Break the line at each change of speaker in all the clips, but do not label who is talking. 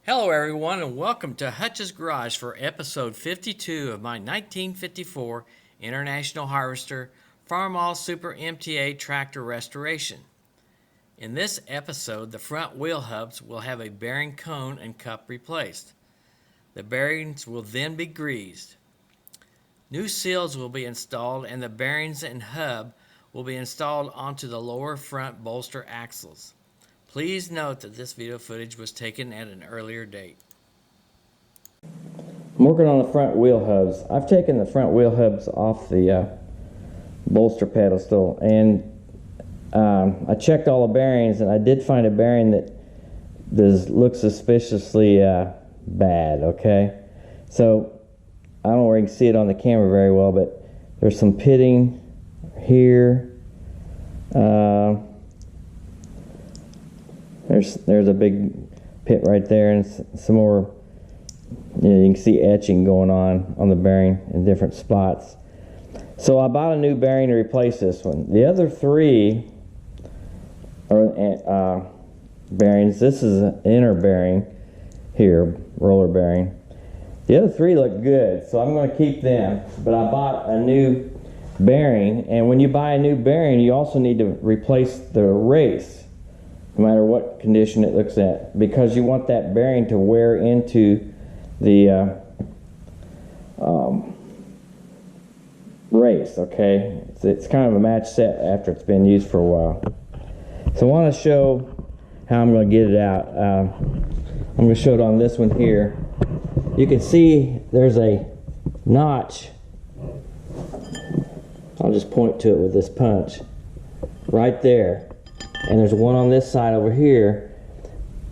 Hello everyone and welcome to Hutch's Garage for episode 52 of my 1954 International Harvester Farmall Super MTA tractor restoration. In this episode, the front wheel hubs will have a bearing cone and cup replaced. The bearings will then be greased. New seals will be installed and the bearings and hub will be installed onto the lower front bolster axles. Please note that this video footage was taken at an earlier date.
I'm working on the front wheel hubs. I've taken the front wheel hubs off the bolster pedestal, and I checked all the bearings, and I did find a bearing that looks suspiciously bad, okay? So, I don't know where you can see it on the camera very well, but there's some pitting here. There's a big pit right there, and some more. You can see etching going on the bearing in different spots. So I bought a new bearing to replace this one. The other three are bearings. This is an inner bearing here, roller bearing. The other three look good, so I'm going to keep them. But I bought a new bearing, and when you buy a new bearing, you also need to replace the race, no matter what condition it looks at, because you want that bearing to wear into the race, okay? It's kind of a match set after it's been used for a while. So I want to show how I'm going to get it out. I'm going to show it on this one here. You can see there's a notch. I'll just point to it with this punch right there. And there's one on this side over here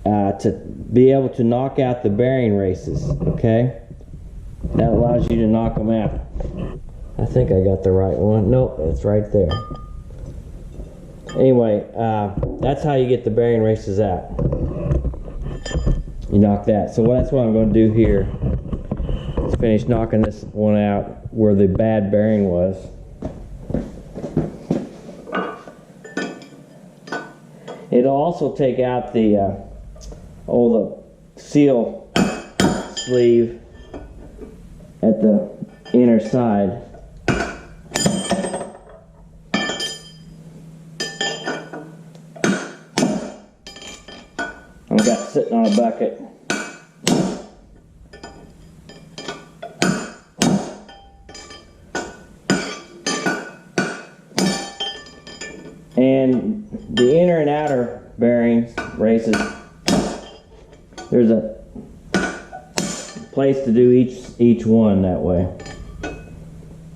to be able to knock out the bearing races, okay? That allows you to knock them out. I think I got the right one. Nope, it's right there. Anyway, that's how you get the bearing races out. You knock that. So that's what I'm going to do here. Let's finish knocking this one out where the bad bearing was. It'll also take out the seal sleeve at the inner side. I've got sitting on a bucket. And the inner and outer bearings, races, there's a place to do each one that way.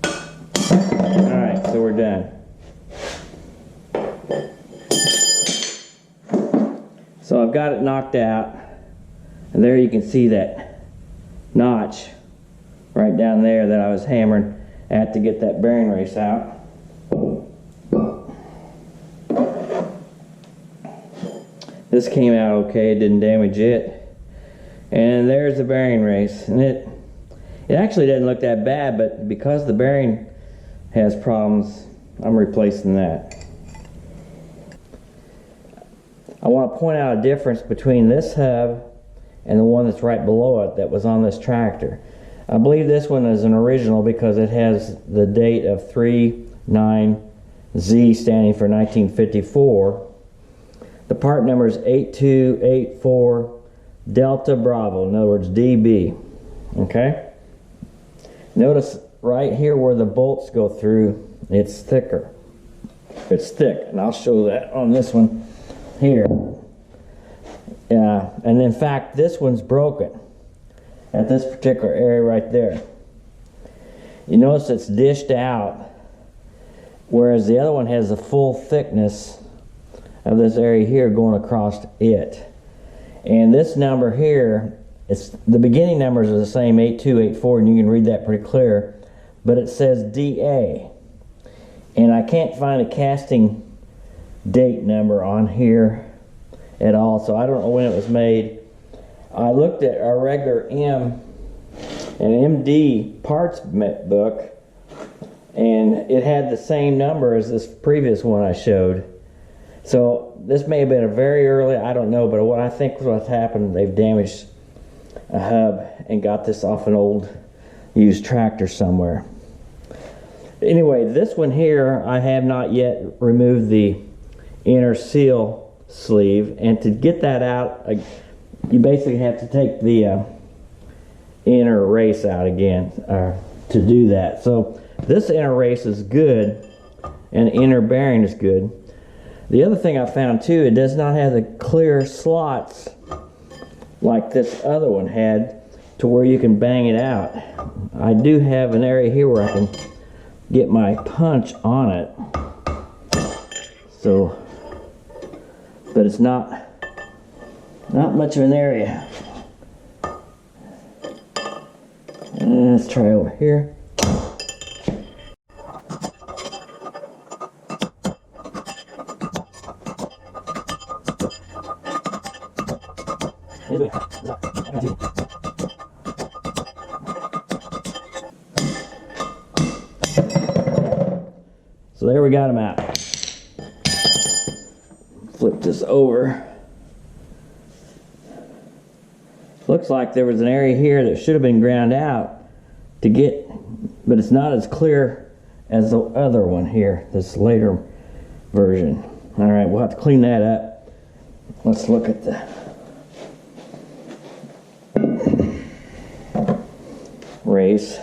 Alright, so we're done. So I've got it knocked out, and there you can see that notch right down there that I was hammering at to get that bearing race out. This came out okay, it didn't damage it. And there's the bearing race. And it actually doesn't look that bad, but because the bearing has problems, I'm replacing that. I want to point out a difference between this hub and the one that's right below it that was on this tractor. I believe this one is an original because it has the date of 39Z standing for 1954. The part number is 8284 Delta Bravo, in other words DB. Okay? Notice right here where the bolts go through, it's thicker. It's thick, and I'll show that on this one here. And in fact, this one's broken at this particular area right there. You notice it's dished out, whereas the other one has the full thickness of this area here going across it. And this number here, the beginning numbers are the same, 8284, and you can read that pretty clear, but it says DA. And I can't find a casting date number on here at all, so I don't know when it was made. I looked at our regular M and MD parts book, and it had the same number as this previous one I showed. So this may have been a very early, I don't know, but what I think what's happened, they've damaged a hub and got this off an old used tractor somewhere. Anyway, this one here, I have not yet removed the inner seal sleeve, and to get that out, you basically have to take the inner race out again to do that. So this inner race is good, and inner bearing is good. The other thing I found too, it does not have the clear slots like this other one had to where you can bang it out. I do have an area here where I can get my punch on it. So, but it's not much of an area. And let's try over here. So there we got them out. Flip this over. Looks like there was an area here that should have been ground out to get, but it's not as clear as the other one here, this later version. All right, we'll have to clean that up. Let's look at the race.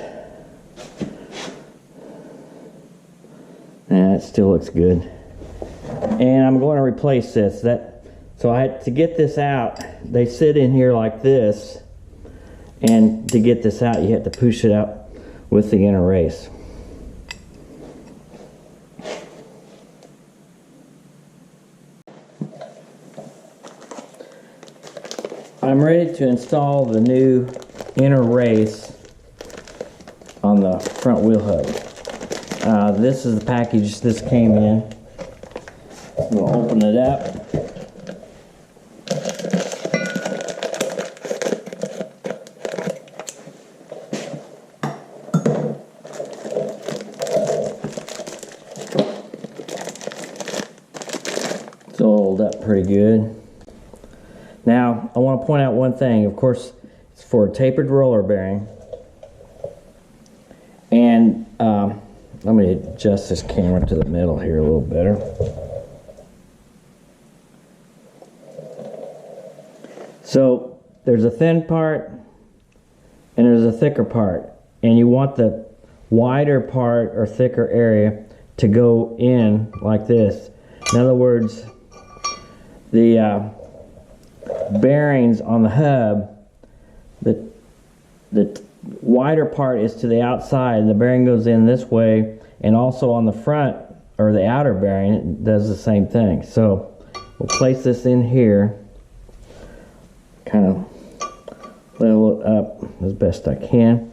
Yeah, it still looks good. And I'm going to replace this. So I had to get this out. They sit in here like this, and to get this out, you have to push it out with the inner race. I'm ready to install the new inner race on the front wheel hub. This is the package this came in. We'll open it up. It's oiled up pretty good. Now, I want to point out one thing. Of course, it's for a tapered roller bearing. And let me adjust this camera to the middle here a little better. So there's a thin part and there's a thicker part, and you want the wider part or thicker area to go in like this. In other words, the bearings on the hub, the wider part is to the outside, and the bearing goes in this way, and also on the front or the outer bearing it does the same thing. So we'll place this in here, kind of level it up as best I can,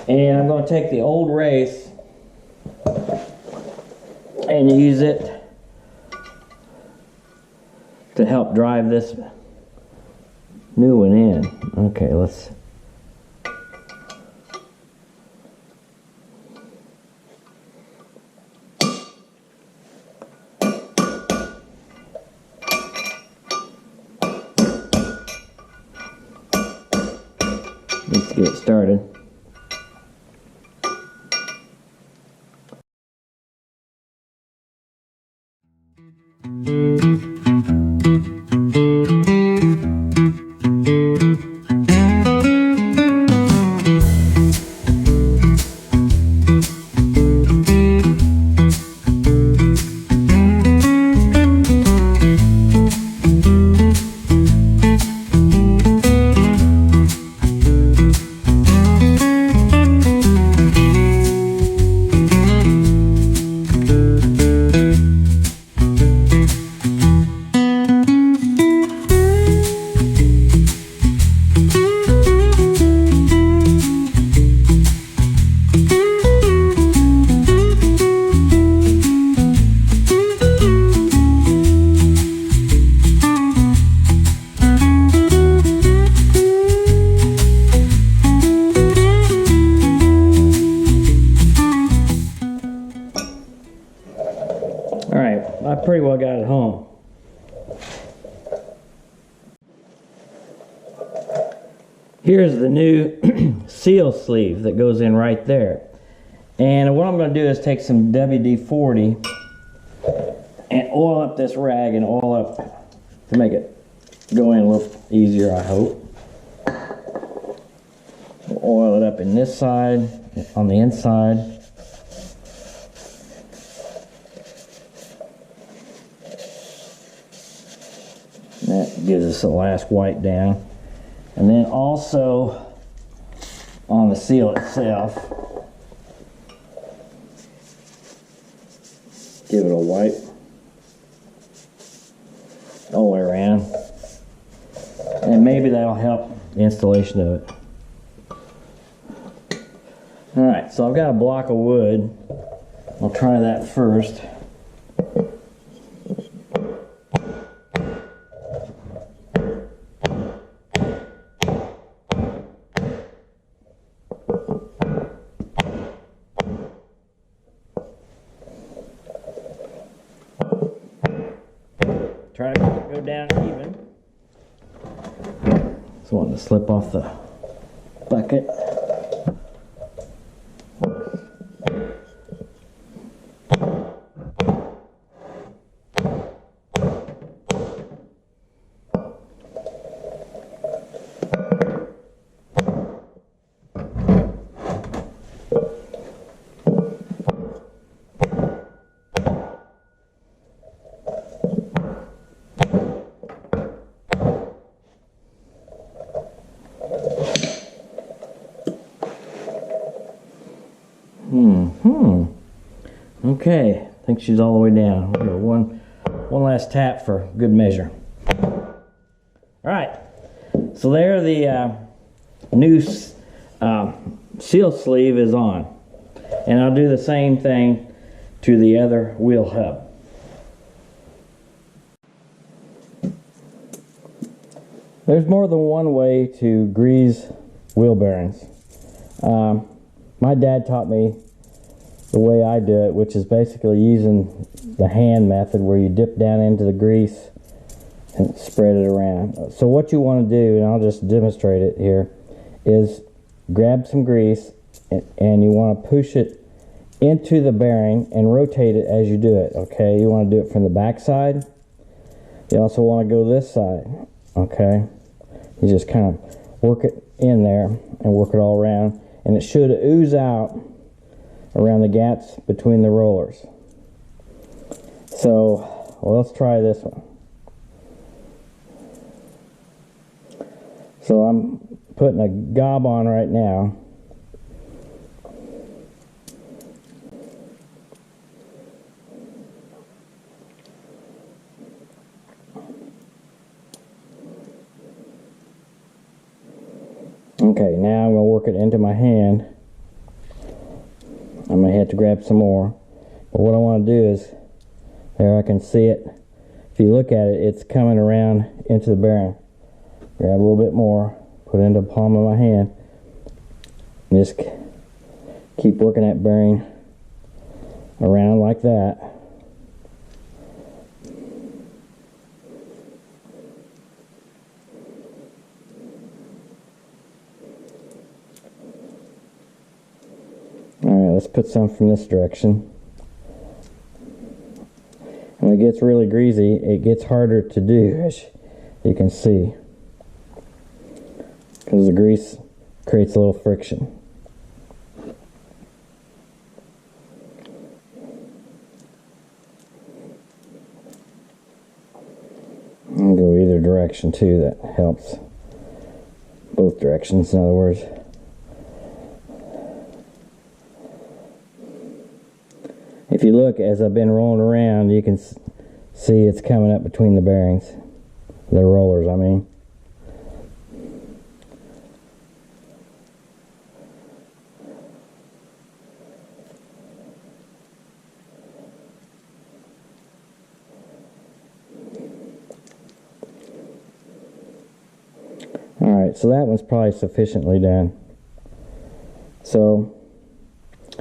and I'm going to take the old race and use it to help drive this new one in. Okay, let's get started. I pretty well got it home. Here's the new seal sleeve that goes in right there. And what I'm going to do is take some WD-40 and oil up this rag and oil up to make it go in a little easier, I hope. We'll oil it up in this side, on the inside. That gives us a last wipe down. And then also on the seal itself, give it a wipe all the way around. And maybe that'll help the installation of it. Alright, so I've got a block of wood. I'll try that first. Try to go down even. Just wanting to slip off the bucket. Okay, I think she's all the way down. We'll give her one last tap for good measure. Alright, so there the new seal sleeve is on. And I'll do the same thing to the other wheel hub. There's more than one way to grease wheel bearings. My dad taught me the way I do it, which is basically using the hand method where you dip down into the grease and spread it around. So what you want to do, and I'll just demonstrate it here, is grab some grease and you want to push it into the bearing and rotate it as you do it, okay? You want to do it from the back side. You also want to go this side, okay? You just kind of work it in there and work it all around, and it should ooze out around the gaps between the rollers. So, well, let's try this one. So I'm putting a gob on right now. Okay, now I'm going to work it into my hand. I may have to grab some more, but what I want to do is, there I can see it. If you look at it, it's coming around into the bearing. Grab a little bit more, put it into the palm of my hand, and just keep working that bearing around like that. Alright, let's put some from this direction. And when it gets really greasy, it gets harder to do, as you can see, because the grease creates a little friction. And go either direction too, that helps. Both directions, in other words. If you look, as I've been rolling around, you can see it's coming up between the bearings. The rollers, I mean. Alright, so that one's probably sufficiently done. So,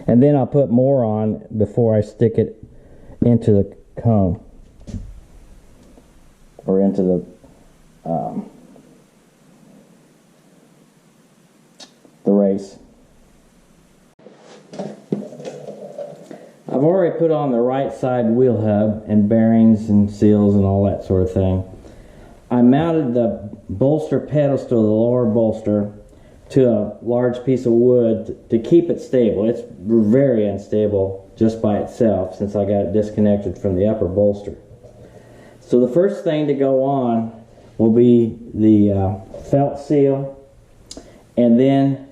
and then I'll put more on before I stick it into the cone. Or into the the race. I've already put on the right side wheel hub and bearings and seals and all that sort of thing. I mounted the bolster pedals to the lower bolster to a large piece of wood to keep it stable. It's very unstable just by itself since I got it disconnected from the upper bolster. So the first thing to go on will be the felt seal, and then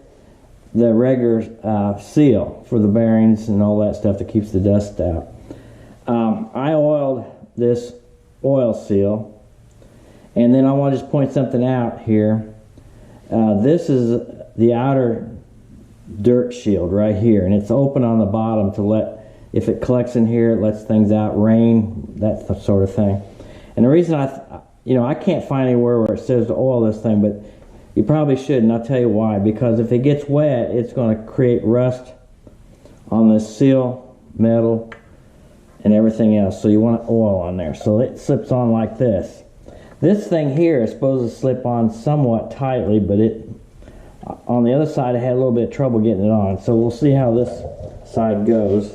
the regular seal for the bearings and all that stuff that keeps the dust out. I oiled this oil seal, and then I want to just point something out here. This is the outer dirt shield right here, and it's open on the bottom to let, if it collects in here, it lets things out, rain, that sort of thing. And the reason I can't find anywhere where it says to oil this thing, but you probably should, and I'll tell you why. Because if it gets wet, it's going to create rust on the seal, metal, and everything else. So you want oil on there. So it slips on like this. This thing here is supposed to slip on somewhat tightly, but on the other side I had a little bit of trouble getting it on. So we'll see how this side goes.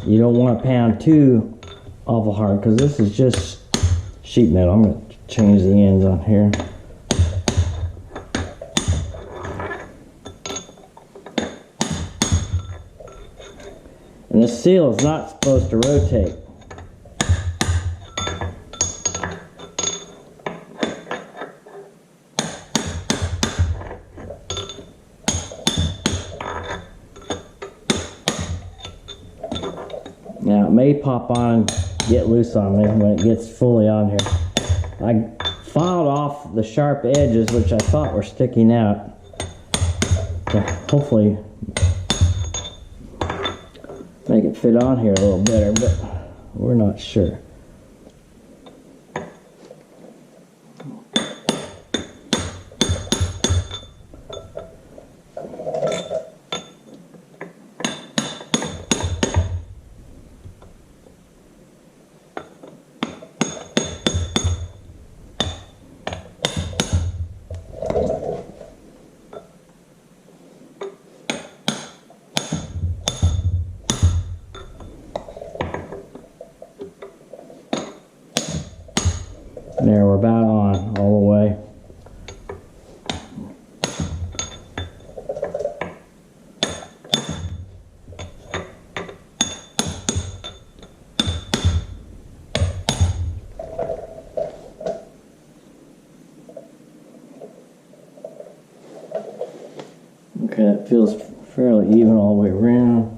You don't want to pound too awful hard because this is just sheet metal. I'm going to change the ends on here. And the seal is not supposed to rotate. Now it may pop on and get loose on me when it gets fully on here. I filed off the sharp edges, which I thought were sticking out, to hopefully make it fit on here a little better, but we're not sure. There, we're about on all the way. Okay, that feels fairly even all the way around.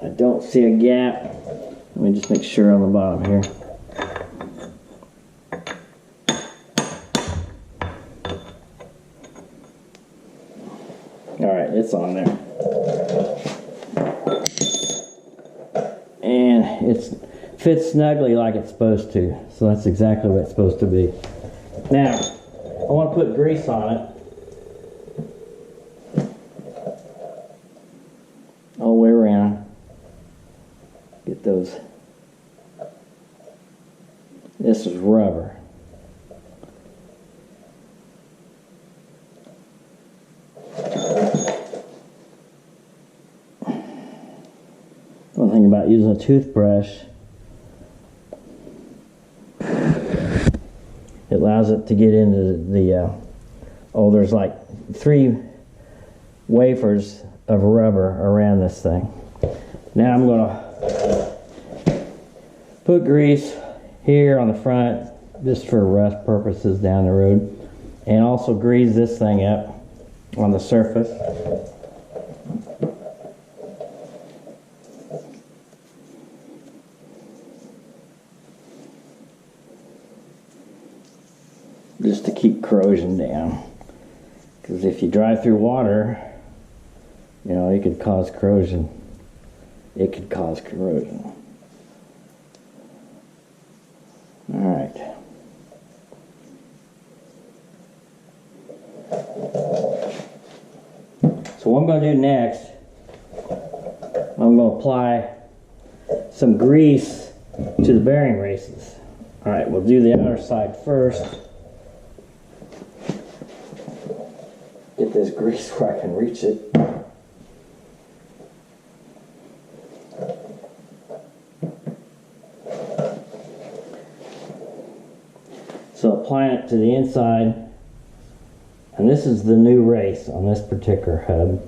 I don't see a gap. Let me just make sure on the bottom here. Alright, it's on there. And it fits snugly like it's supposed to. So that's exactly what it's supposed to be. Now, I want to put grease on it. All the way around. Get those. This is rubber. One thing about using a toothbrush, it allows it to get into the, there's like 3 wafers of rubber around this thing. Now I'm going to put grease here on the front just for rust purposes down the road, and also grease this thing up on the surface. Just to keep corrosion down, because if you drive through water, you know, it could cause corrosion. It could cause corrosion. All right. So what I'm going to do next, I'm going to apply some grease to the bearing races. Alright, we'll do the outer side first. Get this grease where I can reach it. So applying it to the inside, and this is the new race on this particular hub.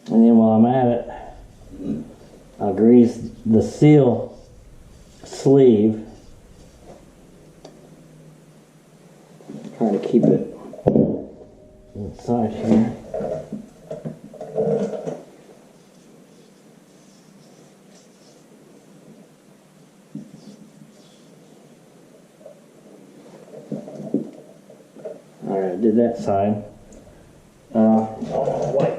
And then while I'm at it, I'll grease the seal sleeve. Try to keep it inside here. Alright, I did that side. Wipe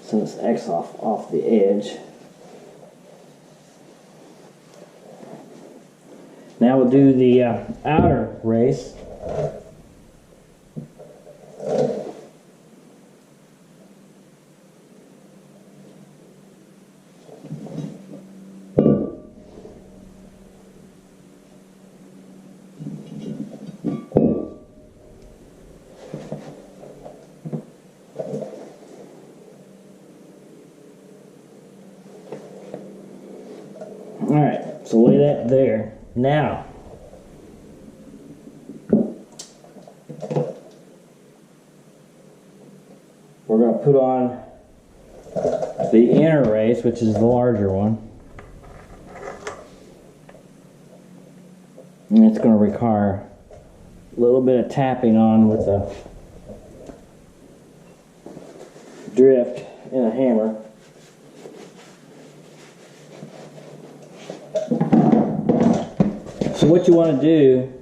some of this X off the edge. Now we'll do the outer race. Alright, so lay that there. Now, we're going to put on the inner race, which is the larger one. And it's going to require a little bit of tapping on with a drift and a hammer. So what you want to do,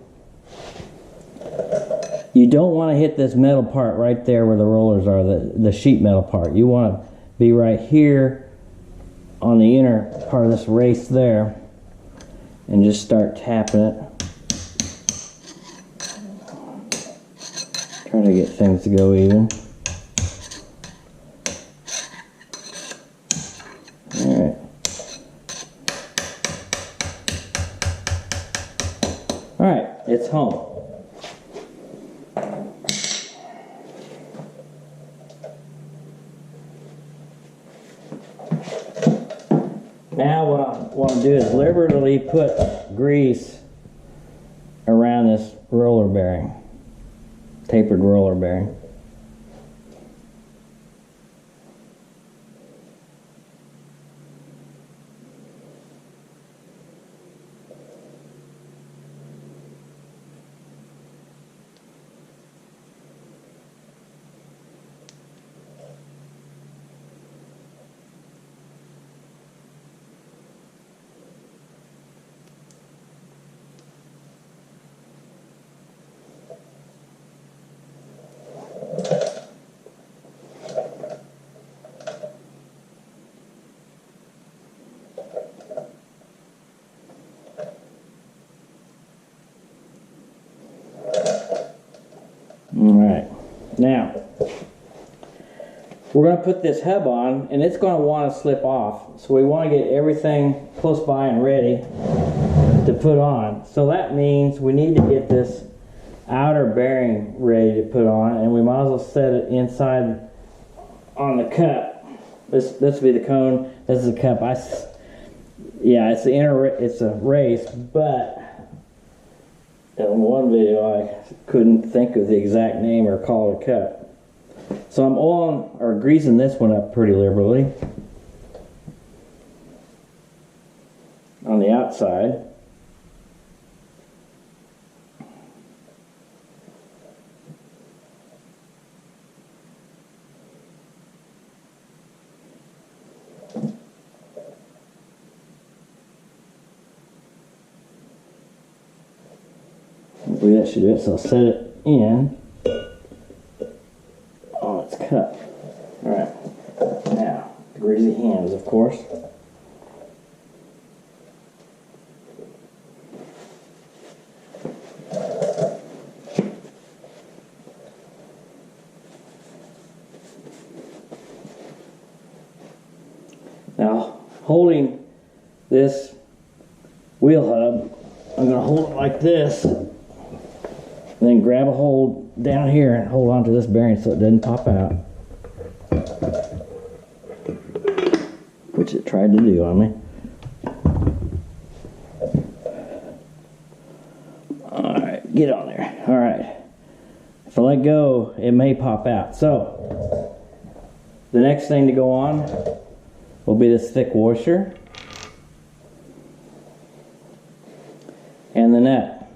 you don't want to hit this metal part right there where the rollers are, the sheet metal part. You want to be right here on the inner part of this race there and just start tapping it. Trying to get things to go even. Alright. Alright, it's home. Now what I want to do is liberally put grease around this roller bearing, tapered roller bearing. Alright, now we're going to put this hub on and it's going to want to slip off. So we want to get everything close by and ready to put on. So that means we need to get this outer bearing ready to put on, and we might as well set it inside on the cup. This will be the cone, this is the cup. Yeah, it's the inner, it's a race, but in one video I couldn't think of the exact name or call it a cup. So I'm oiling or greasing this one up pretty liberally on the outside. Hopefully that should do it. So I'll set it in on its cup. Alright, now, greasy hands, of course. Now, holding this wheel hub, I'm going to hold it like this, and then grab a hold down here and hold on to this bearing so it doesn't pop out, which it tried to do on me. Alright, get on there. Alright. If I let go, it may pop out. So, the next thing to go on will be this thick washer and the nut.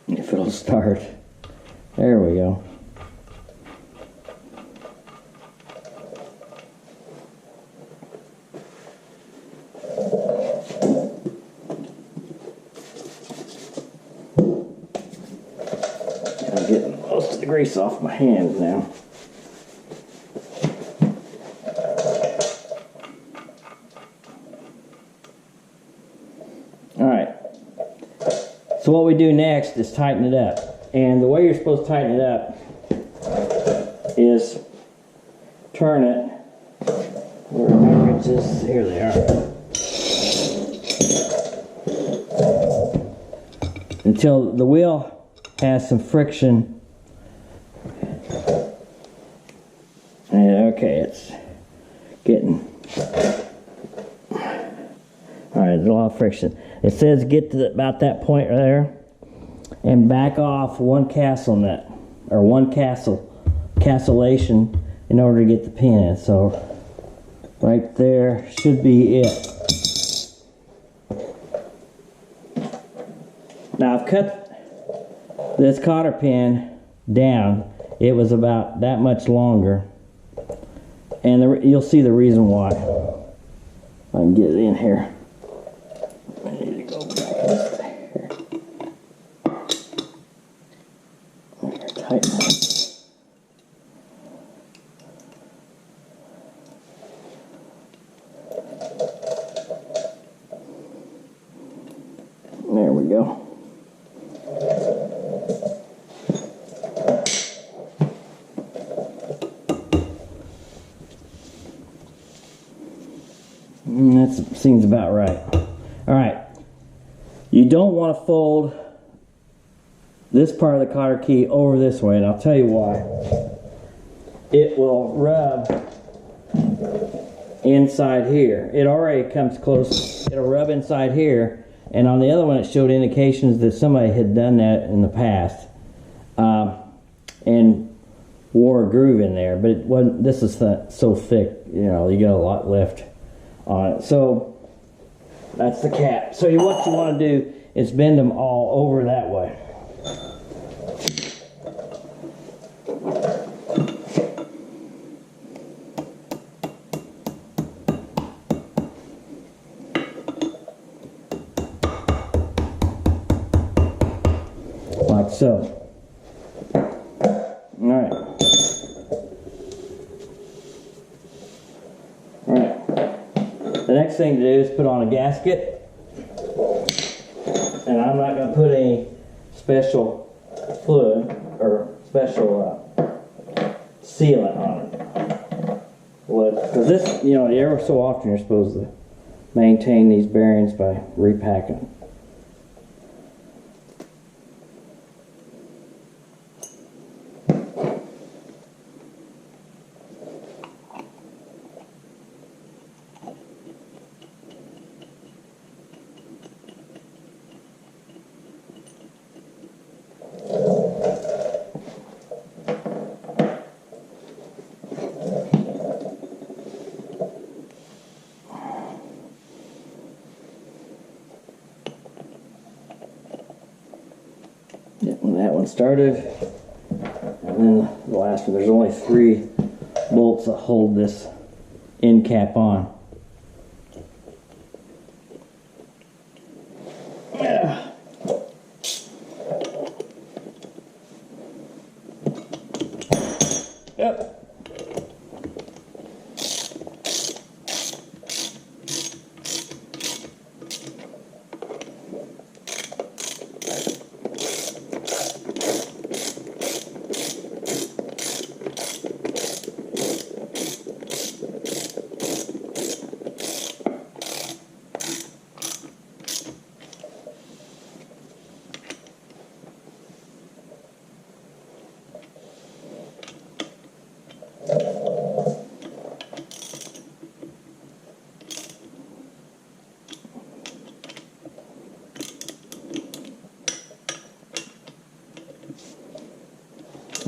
If it'll start. There we go. I'm getting most of the grease off my hands now. Alright, so what we do next is tighten it up. And the way you're supposed to tighten it up is turn it, where are my wrenches? Here they are. Until the wheel has some friction. And okay, it's getting, alright, there's a lot of friction. It says get to about that point right there and back off one castle nut or one cancellation in order to get the pin in. So right there should be it. Now I've cut this cotter pin down. It was about that much longer, and you'll see the reason why. If I can get it in here. I need to go back here. Tighten it. There we go. That seems about right. Alright, you don't want to fold this part of the cotter key over this way, and I'll tell you why. It will rub inside here. It already comes close. It'll rub inside here, and on the other one it showed indications that somebody had done that in the past and wore a groove in there, but it wasn't. This is so thick, you know, you got a lot left on it. So that's the cap. So what you want to do is bend them all over that way. Like so. Alright. Alright. The next thing to do is put on a gasket. And I'm not going to put any special fluid or special sealant on it. Because this, you know, every so often you're supposed to maintain these bearings by repacking. When that one started, and then the last one, there's only 3 bolts that hold this end cap on. Yeah. Yep.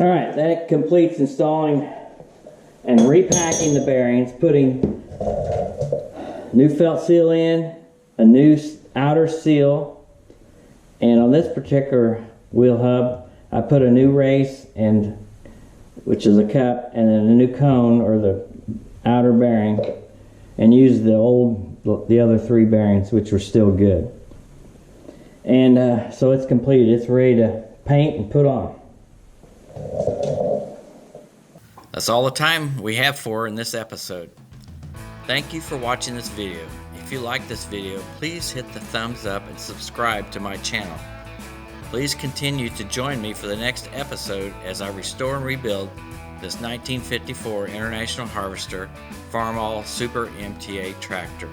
All right, that completes installing and repacking the bearings, putting new felt seal in, a new outer seal, and on this particular wheel hub, I put a new race, and which is a cup, and then a new cone, or the outer bearing, and used the other 3 bearings, which were still good. And so it's completed. It's ready to paint and put on.
That's all the time we have for in this episode. Thank you for watching this video. If you like this video, please hit the thumbs up and subscribe to my channel. Please continue to join me for the next episode as I restore and rebuild this 1954 International Harvester Farmall Super MTA tractor.